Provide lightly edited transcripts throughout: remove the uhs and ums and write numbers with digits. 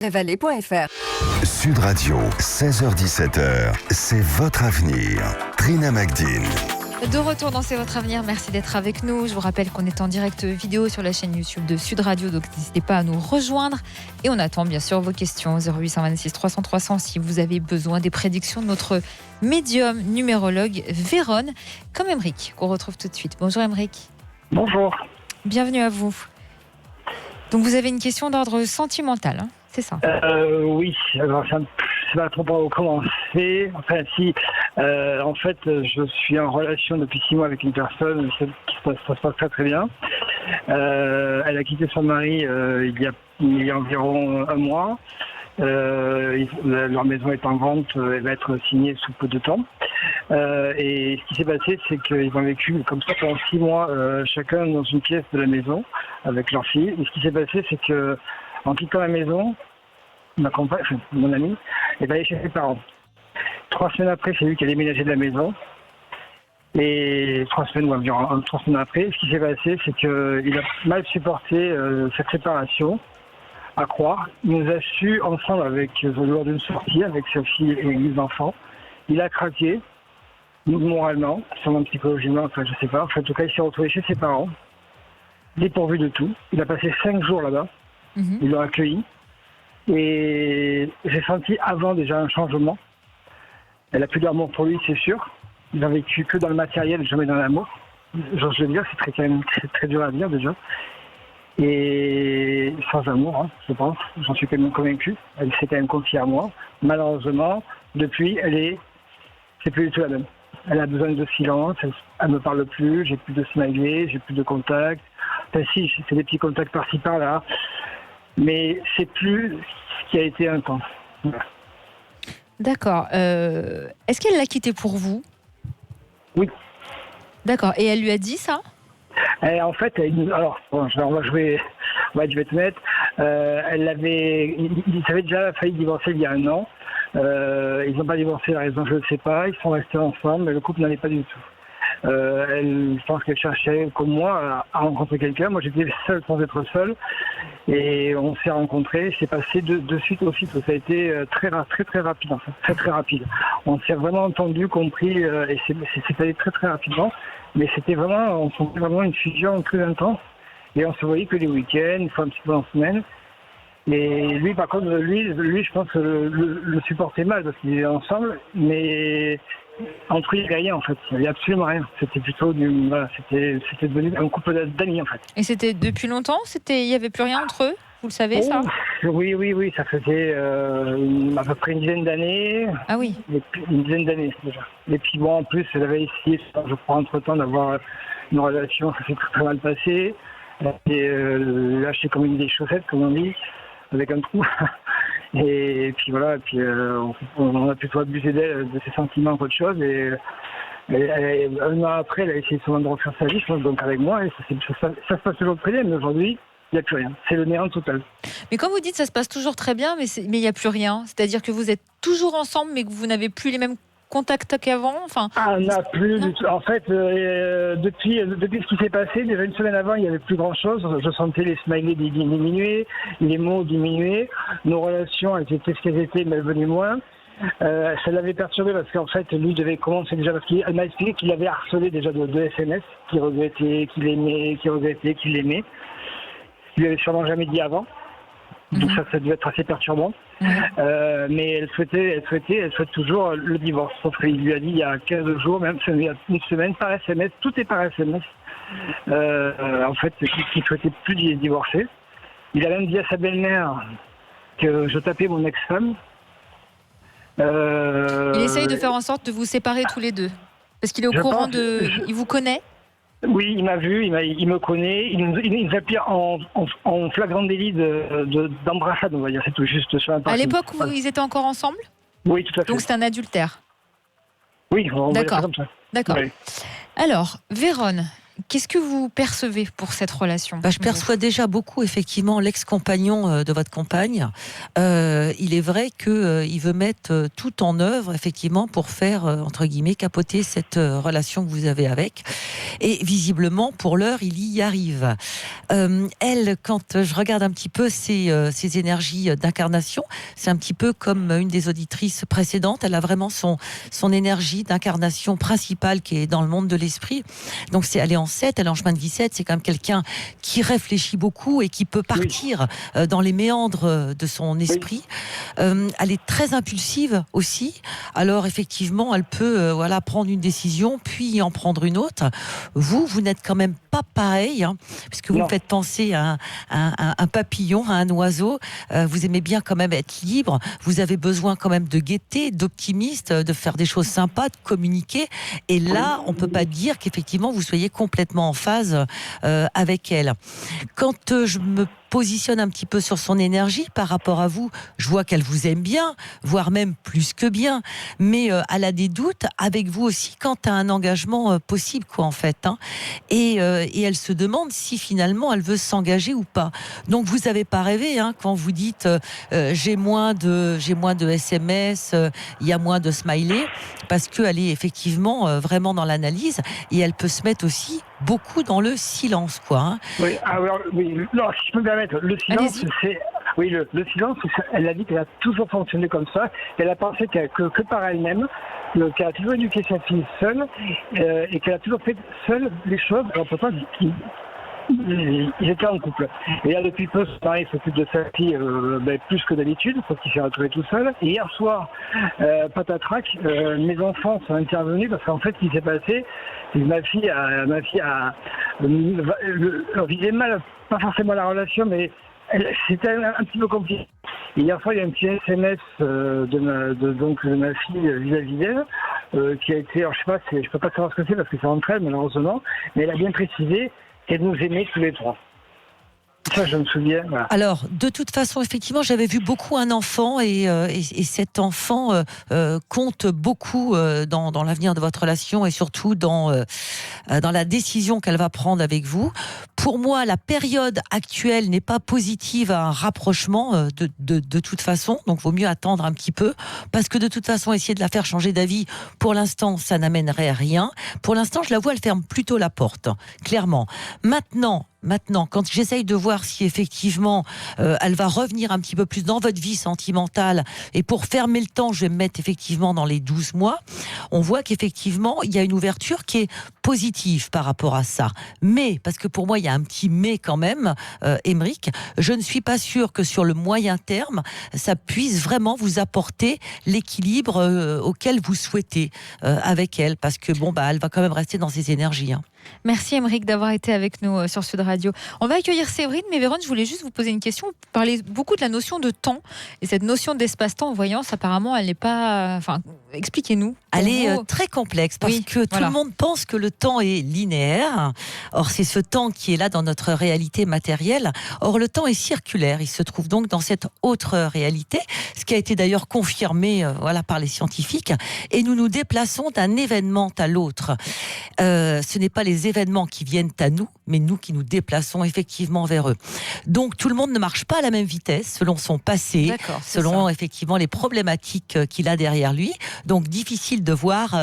Lavallee.fr. Sud Radio, 16h-17h, c'est votre avenir. Trina Magdine. De retour dans C'est votre avenir, merci d'être avec nous. Je vous rappelle qu'on est en direct vidéo sur la chaîne YouTube de Sud Radio, donc n'hésitez pas à nous rejoindre. Et on attend bien sûr vos questions, 0826 300 300, si vous avez besoin des prédictions de notre médium numérologue Véronne, comme Émeric, qu'on retrouve tout de suite. Bonjour Émeric. Bonjour. Bienvenue à vous. Donc vous avez une question d'ordre sentimental, hein, c'est ça? Oui, alors je ne sais pas trop par où commencer. Enfin, si, en fait, je suis en relation depuis 6 mois avec une personne, ça se passe très très bien. Elle a quitté son mari il y a environ un mois. Leur maison est en vente, elle va être signée sous peu de temps. Et ce qui s'est passé, c'est qu'ils ont vécu comme ça pendant 6 mois, chacun dans une pièce de la maison avec leur fille. Et ce qui s'est passé, c'est que en quittant la maison, ma compagne, mon ami, est allé chez ses parents. 3 semaines après, c'est lui qui a déménagé de la maison. Et 3 semaines ou environ 3 semaines après, ce qui s'est passé, c'est qu'il a mal supporté cette séparation, à croire. Il nous a su ensemble lors d'une sortie avec sa fille et les enfants. Il a craqué, moralement, sûrement psychologiquement, enfin je sais pas. Enfin, en tout cas, il s'est retrouvé chez ses parents, dépourvu de tout. Il a passé 5 jours là-bas. Ils l'ont accueilli. Et j'ai senti avant déjà un changement. Elle a plus d'amour pour lui, c'est sûr. Il a vécu que dans le matériel, jamais dans l'amour. Genre, je veux dire, c'est très dur à dire déjà. Et sans amour, hein, je pense, j'en suis quand même convaincu. Elle s'est quand même confiée à moi. Malheureusement, depuis, c'est plus du tout la même. Elle a besoin de silence, elle me parle plus, j'ai plus de smiley, j'ai plus de contact. Enfin si, c'est des petits contacts par-ci par-là, mais c'est plus ce qui a été un temps. Voilà. D'accord. Est-ce qu'elle l'a quitté pour vous? Oui. D'accord. Et elle lui a dit ça? En fait, je vais être honnête. Ils avaient déjà failli divorcer il y a 1 an. Ils n'ont pas divorcé, la raison je ne sais pas. Ils sont restés ensemble, mais le couple n'en est pas du tout. Je pense qu'elle cherchait, comme moi, à rencontrer quelqu'un. Moi, j'étais seul sans être seul. Et on s'est rencontrés. C'est passé de suite au suite. Ça a été très rapide, en fait. Très, très rapide. On s'est vraiment entendu, compris, et c'est allé très, très rapidement. Mais on sentait vraiment une fusion très intense. Et on se voyait que les week-ends, une fois un petit peu en semaine. Et lui, par contre, je pense, le supportait mal parce qu'ils étaient ensemble, mais entre eux, il n'y avait rien en fait. Il n'y avait absolument rien. C'était plutôt c'était devenu un couple d'amis en fait. Et c'était depuis longtemps? Il n'y avait plus rien entre eux? Vous le savez, ça? Oui, ça faisait à peu près une dizaine d'années. Ah oui. Une dizaine d'années déjà. Et puis bon, en plus, elle avait essayé, je crois, entre-temps d'avoir une relation, ça s'est très, très mal passé. Et lâché comme une vieille chaussette, comme on dit, avec un trou. Et puis voilà, on a plutôt abusé d'elle, de ses sentiments qu'autre chose. Et 1 an après, elle a essayé souvent de refaire sa vie, donc avec moi, et ça se passe toujours très bien, mais aujourd'hui, il n'y a plus rien. C'est le néant total. Mais quand vous dites ça se passe toujours très bien, mais il n'y a plus rien, c'est-à-dire que vous êtes toujours ensemble, mais que vous n'avez plus les mêmes contacts qu'avant, on n'a plus du tout. En fait, depuis ce qui s'est passé, déjà 1 semaine avant, il n'y avait plus grand-chose. Je sentais les smileys diminuer, les mots diminuer. Nos relations, elles étaient ce qu'elles étaient, mais elles venaient moins. Ça l'avait perturbé parce qu'en fait, lui devait commencer déjà, parce qu'elle m'a expliqué qu'il avait harcelé déjà de SMS, qu'il regrettait, qu'il aimait, qu'il aimait. Il lui avait sûrement jamais dit avant. Donc ça devait être assez perturbant. Mais elle souhaite toujours le divorce. Sauf qu'il lui a dit il y a 15 jours, même il y a 1 semaine, par SMS, tout est par SMS. En fait, qu'il ne souhaitait plus divorcer. Il a même dit à sa belle-mère que je tapais mon ex-femme. Il essaye de faire en sorte de vous séparer tous les deux. Parce qu'il est au courant il vous connaît? Oui, il m'a vu, il me connaît, il nous a pris en flagrant délit d'embrassade, on va dire, c'est tout juste sur un parking. À l'époque où ils étaient encore ensemble? Oui, tout à fait. Donc c'est un adultère? Oui, on va dire ça comme ça. D'accord. Oui. Alors, Véronne, Qu'est-ce que vous percevez pour cette relation ? Je perçois déjà beaucoup, effectivement, l'ex-compagnon de votre compagne. Il est vrai qu'il veut mettre tout en œuvre, effectivement, pour faire, entre guillemets, capoter cette relation que vous avez avec. Et visiblement, pour l'heure, il y arrive. Elle, quand je regarde un petit peu ses énergies d'incarnation, c'est un petit peu comme une des auditrices précédentes. Elle a vraiment son énergie d'incarnation principale qui est dans le monde de l'esprit. Donc, elle est en 7, elle est en chemin de vie 7. C'est quand même quelqu'un qui réfléchit beaucoup et qui peut partir dans les méandres de son esprit. Elle est très impulsive aussi. Alors, effectivement, elle peut prendre une décision, puis en prendre une autre. Vous n'êtes quand même pas pareil, puisque vous me faites penser à un papillon, à un oiseau. Vous aimez bien quand même être libre. Vous avez besoin quand même de gaieté, d'optimiste, de faire des choses sympas, de communiquer. Et là, on peut pas dire qu'effectivement vous soyez complètement en phase avec elle. Quand je me positionne un petit peu sur son énergie par rapport à vous, je vois qu'elle vous aime bien, voire même plus que bien, mais elle a des doutes avec vous aussi quant à un engagement possible, en fait. Et elle se demande si finalement elle veut s'engager ou pas. Donc vous n'avez pas rêvé quand vous dites j'ai moins de SMS, il y a moins de smiley, parce qu'elle est effectivement vraiment dans l'analyse et elle peut se mettre aussi beaucoup dans le silence, Oui, non, si je peux me permettre, le silence, Allez-y. le silence, elle a dit qu'elle a toujours fonctionné comme ça. Elle a pensé que par elle-même, qu'elle a toujours éduqué sa fille seule et qu'elle a toujours fait seule les choses. Alors pourtant, ils étaient en couple. Et là, depuis peu, son mari s'occupe de sa fille plus que d'habitude, parce qu'il s'est retrouvé tout seul. Et hier soir, patatrac, mes enfants sont intervenus parce qu'en fait, ce qui s'est passé, c'est que ma fille vivait mal, pas forcément la relation, mais c'était un petit peu compliqué. Et hier soir, il y a un petit SMS de ma fille vis-à-vis d'elle, qui a été, alors je peux pas savoir ce que c'est parce que c'est entre elles, malheureusement, mais elle a bien précisé qu'elle nous aimait tous les trois. Ça, je me souviens. Voilà. Alors, de toute façon, effectivement, j'avais vu beaucoup un enfant et cet enfant compte beaucoup dans l'avenir de votre relation et surtout dans la décision qu'elle va prendre avec vous. Pour moi, la période actuelle n'est pas positive à un rapprochement de toute façon, donc vaut mieux attendre un petit peu, parce que de toute façon, essayer de la faire changer d'avis, pour l'instant, ça n'amènerait à rien. Pour l'instant, je la vois, elle ferme plutôt la porte, clairement. Maintenant, quand j'essaye de voir si effectivement elle va revenir un petit peu plus dans votre vie sentimentale, et pour fermer le temps, je vais me mettre effectivement dans les 12 mois, on voit qu'effectivement, il y a une ouverture qui est positive par rapport à ça. Mais, parce que pour moi, il y a un petit mais quand même, Aymeric, je ne suis pas sûre que sur le moyen terme, ça puisse vraiment vous apporter l'équilibre auquel vous souhaitez avec elle, parce que elle va quand même rester dans ses énergies. Merci Aymeric d'avoir été avec nous sur Sud Radio. On va accueillir Séverine, mais Vérone, je voulais juste vous poser une question. Vous parlez beaucoup de la notion de temps et cette notion d'espace-temps en voyance, apparemment, elle n'est pas... expliquez-nous. Elle est très complexe parce que tout le monde pense que le temps est linéaire. Or, c'est ce temps qui est là dans notre réalité matérielle. Or, le temps est circulaire. Il se trouve donc dans cette autre réalité, ce qui a été d'ailleurs confirmé par les scientifiques. Et nous nous déplaçons d'un événement à l'autre. Ce n'est pas les événements qui viennent à nous, mais nous qui nous déplaçons effectivement vers eux. Donc, tout le monde ne marche pas à la même vitesse, selon son passé, selon effectivement les problématiques qu'il a derrière lui. Donc, difficile de voir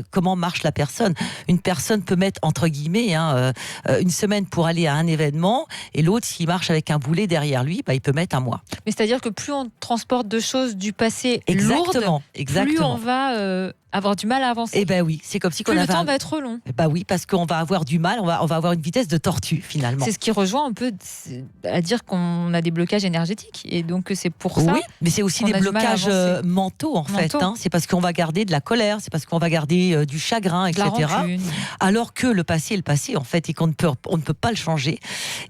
comment marche la personne. Une personne peut mettre, entre guillemets, une semaine pour aller à un événement, et l'autre, s'il marche avec un boulet derrière lui, il peut mettre un mois. Mais c'est-à-dire que plus on transporte de choses du passé exactement. Plus on va avoir du mal à avancer. Eh ben oui, c'est comme si le temps va être long. Oui, parce qu'on va avoir du mal, on va avoir une vitesse de tortue finalement. C'est ce qui rejoint un peu à dire qu'on a des blocages énergétiques, et donc c'est pour ça. Oui, mais c'est aussi des blocages mentaux en fait. C'est parce qu'on va garder de la colère, c'est parce qu'on va garder du chagrin, etc. Alors que le passé est le passé en fait, et qu'on ne peut pas le changer.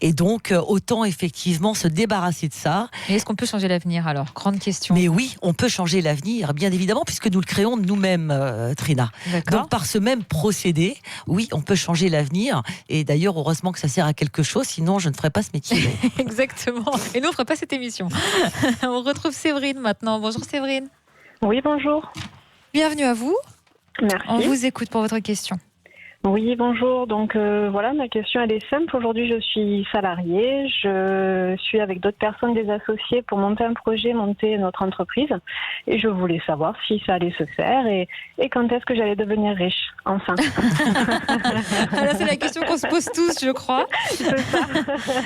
Et donc autant effectivement se débarrasser de ça. Et est-ce qu'on peut changer l'avenir alors ? Grande question. Mais oui, on peut changer l'avenir, bien évidemment, puisque nous le créons nous-mêmes. Trina. Donc par ce même procédé, oui, on peut changer l'avenir. Et d'ailleurs, heureusement que ça sert à quelque chose, sinon je ne ferais pas ce métier. Exactement. Et nous, on ne ferait pas cette émission. On retrouve Séverine maintenant. Bonjour Séverine. Oui, bonjour. Bienvenue à vous. Merci. On vous écoute pour votre question. Oui, bonjour. Donc voilà, ma question elle est simple. Aujourd'hui, je suis salariée. Je suis avec d'autres personnes, des associés, pour monter un projet, monter notre entreprise. Et je voulais savoir si ça allait se faire et quand est-ce que j'allais devenir riche, enfin. Voilà, c'est la question qu'on se pose tous, je crois. C'est ça.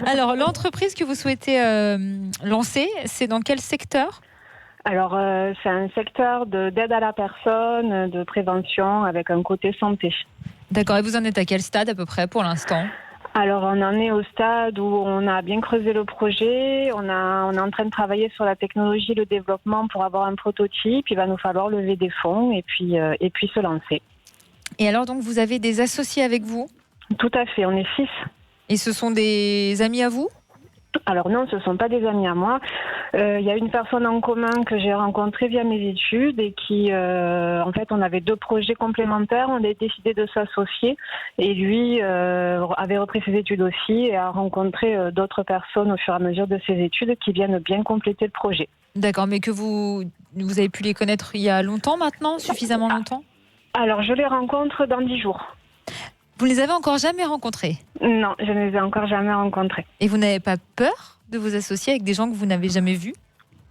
Alors, l'entreprise que vous souhaitez lancer, c'est dans quel secteur ? Alors, c'est un secteur d'aide à la personne, de prévention, avec un côté santé. D'accord, et vous en êtes à quel stade à peu près pour l'instant ? Alors, on en est au stade où on a bien creusé le projet, on est en train de travailler sur la technologie, le développement pour avoir un prototype. Il va nous falloir lever des fonds et puis se lancer. Et alors, donc, vous avez des associés avec vous ? Tout à fait, on est 6. Et ce sont des amis à vous ? Alors non, ce ne sont pas des amis à moi. Il y a une personne en commun que j'ai rencontrée via mes études et qui, en fait, on avait 2 projets complémentaires. On a décidé de s'associer et lui avait repris ses études aussi et a rencontré d'autres personnes au fur et à mesure de ses études qui viennent bien compléter le projet. D'accord, mais que vous avez pu les connaître il y a longtemps maintenant, suffisamment longtemps ? Alors, je les rencontre dans 10 jours. Vous ne les avez encore jamais rencontrés ? Non, je ne les ai encore jamais rencontrés. Et vous n'avez pas peur de vous associer avec des gens que vous n'avez jamais vus ?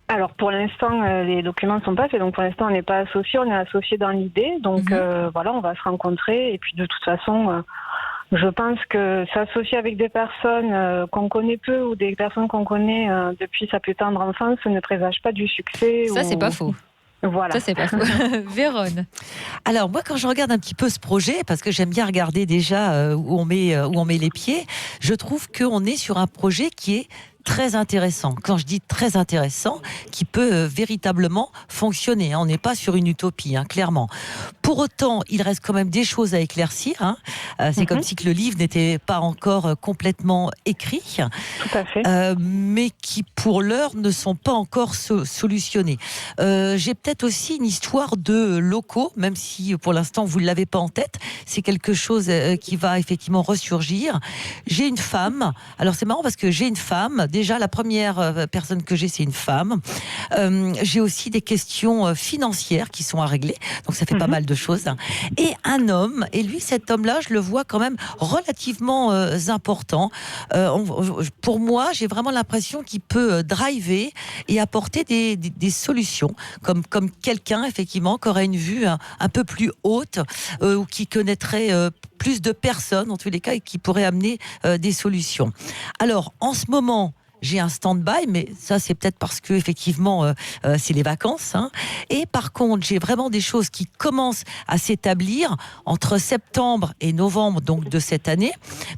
Alors, pour l'instant, les documents ne sont pas faits. Donc, pour l'instant, on n'est pas associés. On est associés dans l'idée. Donc, voilà, on va se rencontrer. Et puis, de toute façon, je pense que s'associer avec des personnes qu'on connaît peu ou des personnes qu'on connaît depuis sa plus tendre enfance ne présage pas du succès. Ça, c'est pas faux. Voilà. Ça, c'est pas faux. Vérone. Alors moi, quand je regarde un petit peu ce projet, parce que j'aime bien regarder déjà où on met les pieds, je trouve qu'on est sur un projet qui est très intéressant. Quand je dis très intéressant, qui peut véritablement fonctionner. On n'est pas sur une utopie, clairement. Pour autant, il reste quand même des choses à éclaircir. C'est comme si que le livre n'était pas encore complètement écrit. Tout à fait. Mais qui, pour l'heure, ne sont pas encore solutionnés. J'ai peut-être aussi une histoire de locaux, même si pour l'instant vous ne l'avez pas en tête. C'est quelque chose qui va effectivement ressurgir. J'ai une femme. Alors c'est marrant parce que j'ai une femme. Déjà, la première personne que j'ai, c'est une femme. J'ai aussi des questions financières qui sont à régler. Donc ça fait pas mal de choses. Et un homme. Et lui, cet homme-là, je le vois quand même relativement important. Pour moi, j'ai vraiment l'impression qu'il peut driver et apporter des solutions. Comme quelqu'un, effectivement, qui aurait une vue un peu plus haute ou qui connaîtrait plus de personnes, en tous les cas, et qui pourrait amener des solutions. Alors, en ce moment, j'ai un stand-by, mais ça c'est peut-être parce que effectivement c'est les vacances. Et par contre, j'ai vraiment des choses qui commencent à s'établir entre septembre et novembre donc de cette année,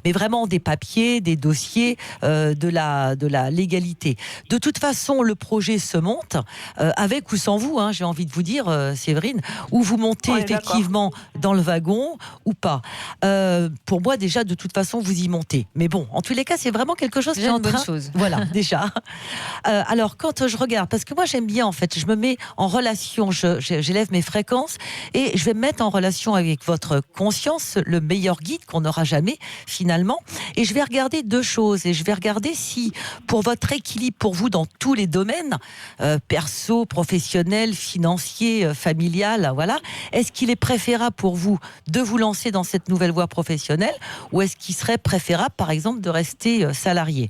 mais vraiment des papiers, des dossiers, de la légalité. De toute façon, le projet se monte avec ou sans vous. J'ai envie de vous dire, Séverine, ou vous montez effectivement dans le wagon ou pas. Pour moi, déjà, de toute façon, vous y montez. Mais bon, en tous les cas, c'est vraiment quelque chose qui est en train. Voilà, déjà. Alors, quand je regarde, parce que moi, j'aime bien, en fait, je me mets en relation, j'élève mes fréquences et je vais me mettre en relation avec votre conscience, le meilleur guide qu'on n'aura jamais, finalement. Et je vais regarder 2 choses. Et je vais regarder si, pour votre équilibre, pour vous, dans tous les domaines, perso, professionnel, financier, familial, voilà, est-ce qu'il est préférable pour vous de vous lancer dans cette nouvelle voie professionnelle ou est-ce qu'il serait préférable, par exemple, de rester salarié ?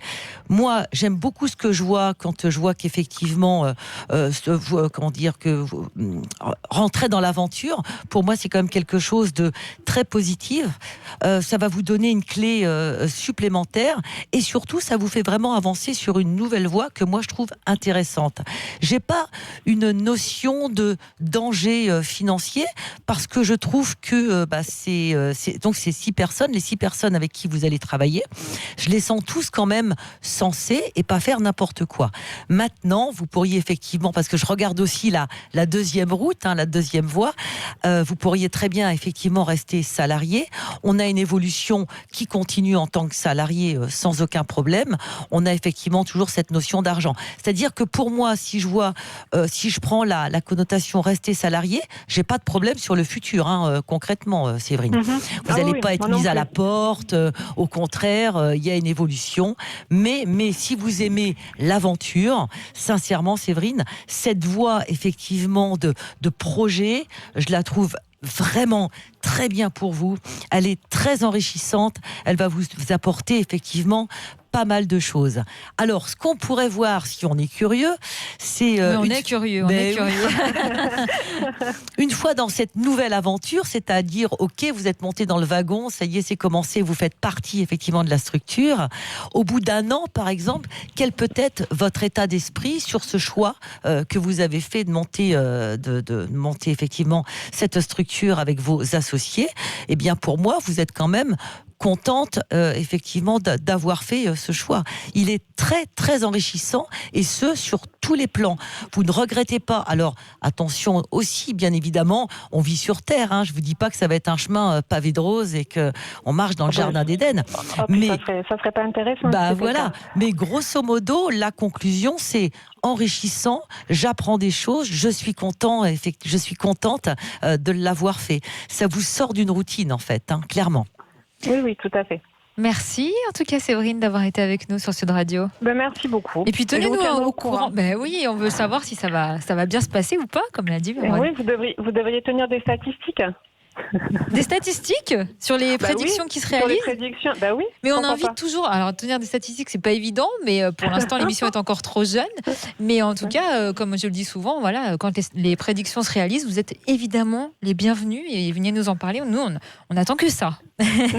Moi, j'aime beaucoup ce que je vois quand je vois qu'effectivement, que vous rentrez dans l'aventure. Pour moi, c'est quand même quelque chose de très positif. Ça va vous donner une clé supplémentaire et surtout, ça vous fait vraiment avancer sur une nouvelle voie que moi, je trouve intéressante. J'ai pas une notion de danger financier parce que je trouve que donc ces 6 personnes, les 6 personnes avec qui vous allez travailler, je les sens tous quand même sensés et pas faire n'importe quoi. Maintenant, vous pourriez effectivement, parce que je regarde aussi la deuxième route, la deuxième voie, vous pourriez très bien effectivement rester salarié. On a une évolution qui continue en tant que salarié sans aucun problème. On a effectivement toujours cette notion d'argent. C'est-à-dire que pour moi, si je prends la connotation rester salarié, j'ai pas de problème sur le futur, concrètement, Séverine. Vous n'allez pas être mise à la porte. Au contraire, il y a une évolution. Mais si vous aimez l'aventure, sincèrement, Séverine, cette voie effectivement de projet, je la trouve vraiment très bien pour vous. Elle est très enrichissante. Elle va vous apporter effectivement pas mal de choses. Alors, ce qu'on pourrait voir, si on est curieux, c'est... on est curieux. Une fois dans cette nouvelle aventure, c'est-à-dire, ok, vous êtes monté dans le wagon, ça y est, c'est commencé, vous faites partie effectivement de la structure. Au bout d'un an, par exemple, quel peut être votre état d'esprit sur ce choix que vous avez fait de monter, de monter effectivement cette structure avec vos associés? Eh bien, pour moi, vous êtes quand même contente effectivement d'avoir fait ce choix. Il est très très enrichissant et ce sur tous les plans. Vous ne regrettez pas. Alors attention aussi, bien évidemment, on vit sur terre. Je vous dis pas que ça va être un chemin pavé de roses et que on marche dans le jardin d'Éden. Mais ça serait pas intéressant. Bah voilà. Mais grosso modo, la conclusion c'est enrichissant. J'apprends des choses. Je suis contente de l'avoir fait. Ça vous sort d'une routine en fait, clairement. Oui, tout à fait. Merci en tout cas Séverine d'avoir été avec nous sur Sud Radio. Merci beaucoup. Et puis tenez-nous au courant. Oui, on veut savoir si ça va bien se passer ou pas, comme l'a dit Véronique. Oui, vous devriez tenir des statistiques. Des statistiques sur les prédictions qui se réalisent. Sur les prédictions, oui. Mais on invite toujours. Alors tenir des statistiques, c'est pas évident, mais pour l'instant l'émission est encore trop jeune. Mais en tout cas, comme je le dis souvent, voilà, quand les prédictions se réalisent, vous êtes évidemment les bienvenus et venez nous en parler. Nous, on attend que ça.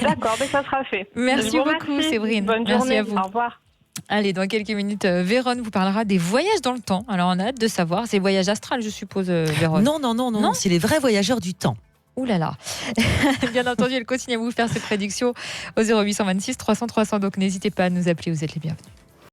D'accord, ça sera fait. Merci beaucoup, Séverine. Bonne journée à vous. Au revoir. Allez, dans quelques minutes, Véronne vous parlera des voyages dans le temps. Alors on a hâte de savoir. C'est voyage astral, je suppose, Véronne. Non, c'est les vrais voyageurs du temps. Ouh là là. Bien entendu, elle continue à vous faire ses prédictions au 0826 300 300. Donc n'hésitez pas à nous appeler, vous êtes les bienvenus.